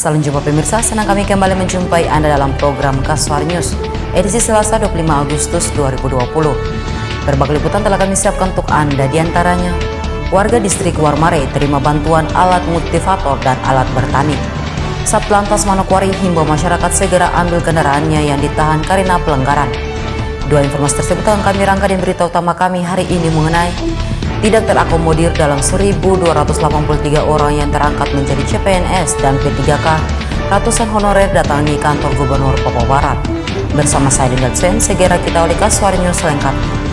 Salam jumpa pemirsa, senang kami kembali menjumpai Anda dalam program Kaswar News, edisi Selasa 25 Agustus 2020. Berbagai liputan telah kami siapkan untuk Anda, diantaranya warga distrik Warmare terima bantuan alat multivator dan alat bertani. Satlantas Manokwari himbau masyarakat segera ambil kendaraannya yang ditahan karena pelanggaran. Dua informasi tersebut akan kami rangkai dan berita utama kami hari ini mengenai tidak terakomodir dalam 1.283 orang yang terangkat menjadi CPNS dan P3K, ratusan honorer datangi kantor Gubernur Papua Barat. Bersama saya Dinda Tsen, segera kita awali Kaswar News selengkapnya.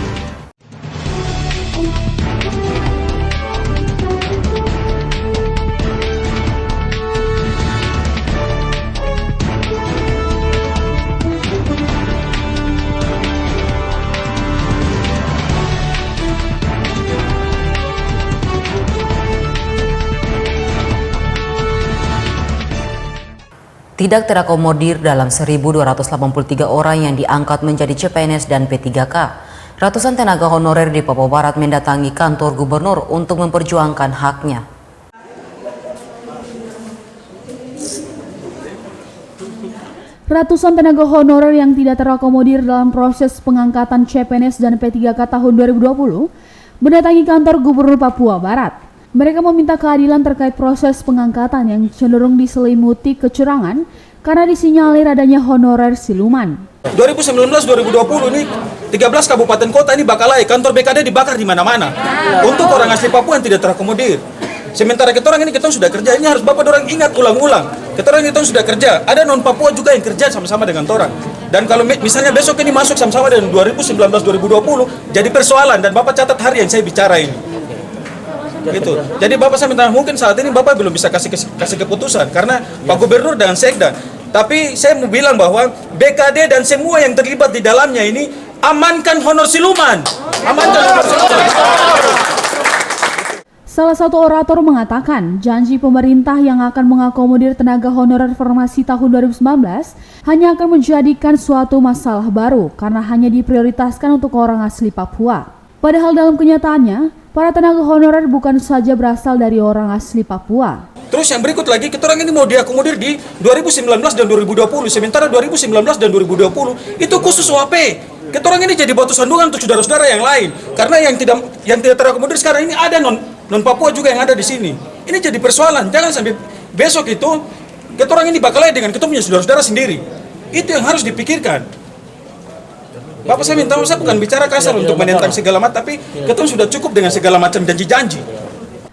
Tidak terakomodir dalam 1.283 orang yang diangkat menjadi CPNS dan P3K. Ratusan tenaga honorer di Papua Barat mendatangi kantor gubernur untuk memperjuangkan haknya. Ratusan tenaga honorer yang tidak terakomodir dalam proses pengangkatan CPNS dan P3K tahun 2020 mendatangi kantor gubernur Papua Barat. Mereka meminta keadilan terkait proses pengangkatan yang cenderung diselimuti kecurangan karena disinyalir adanya honorer siluman. 2019-2020 ini 13 kabupaten kota ini bakal kantor BKD dibakar di mana-mana untuk orang asli Papua yang tidak terakomodir. Sementara kita orang ini kita sudah kerja, ini harus Bapak orang ingat ulang-ulang. Kita orang ini sudah kerja, ada non Papua juga yang kerja sama-sama dengan orang. Dan kalau misalnya besok ini masuk sama-sama dengan 2019-2020 jadi persoalan dan Bapak catat hari yang saya bicara ini. Gitu. Jadi Bapak saya minta mungkin saat ini Bapak belum bisa kasih keputusan karena Pak Gubernur dan Sekda. Tapi saya mau bilang bahwa BKD dan semua yang terlibat di dalamnya ini amankan honor siluman. Amankan honor siluman. Salah satu orator mengatakan janji pemerintah yang akan mengakomodir tenaga honorer formasi tahun 2019 hanya akan menjadikan suatu masalah baru karena hanya diprioritaskan untuk orang asli Papua. Padahal dalam kenyataannya, para tenaga honorer bukan saja berasal dari orang asli Papua. Terus yang berikut lagi, kita orang ini mau diakomodir di 2019 dan 2020. Sementara 2019 dan 2020 itu khusus OAP. Kita orang ini jadi batu sandungan untuk saudara-saudara yang lain. Karena yang tidak terakomodir sekarang ini ada non Papua juga yang ada di sini. Ini jadi persoalan. Jangan sampai besok itu kita orang ini bakal dengan kita punya saudara-saudara sendiri. Itu yang harus dipikirkan. Bapak saya minta saya bukan bicara kasar untuk menentang segala macam, tapi kita sudah cukup dengan segala macam janji-janji.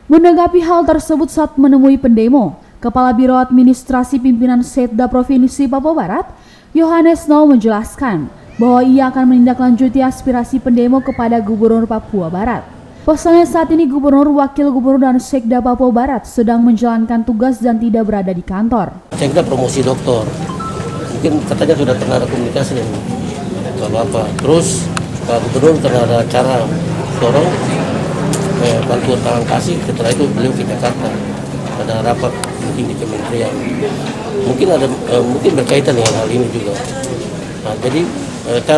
Menanggapi hal tersebut saat menemui pendemo, Kepala Biro Administrasi Pimpinan Setda Provinsi Papua Barat, Yohanes Nau menjelaskan bahwa ia akan menindaklanjuti aspirasi pendemo kepada Gubernur Papua Barat. Pasalnya saat ini Gubernur, Wakil Gubernur dan Sekda Papua Barat sedang menjalankan tugas dan tidak berada di kantor. Sekda promosi doktor, mungkin katanya sudah pernah ada komunikasi dengan Bapak. Terus Pak Gubernur karena ada acara dorong bantuan tangan kasih, setelah itu beliau ke Jakarta ada rapat mungkin di kementerian, mungkin berkaitan dengan hal ini juga. Nah, jadi saya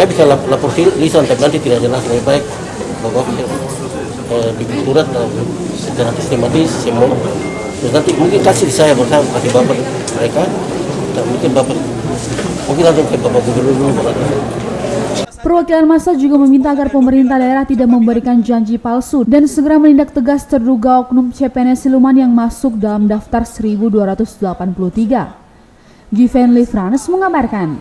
bisa lapor lisan tapi nanti tidak jelas, lebih baik Bapak bikin surat secara sistematis semua, terus nanti mungkin kasih saya bersama kasih Bapak mereka, dan mungkin langsung ke Bapak Gubernur. Perwakilan massa juga meminta agar pemerintah daerah tidak memberikan janji palsu dan segera menindak tegas terduga oknum CPNS siluman yang masuk dalam daftar 1.283. Given Frans mengabarkan.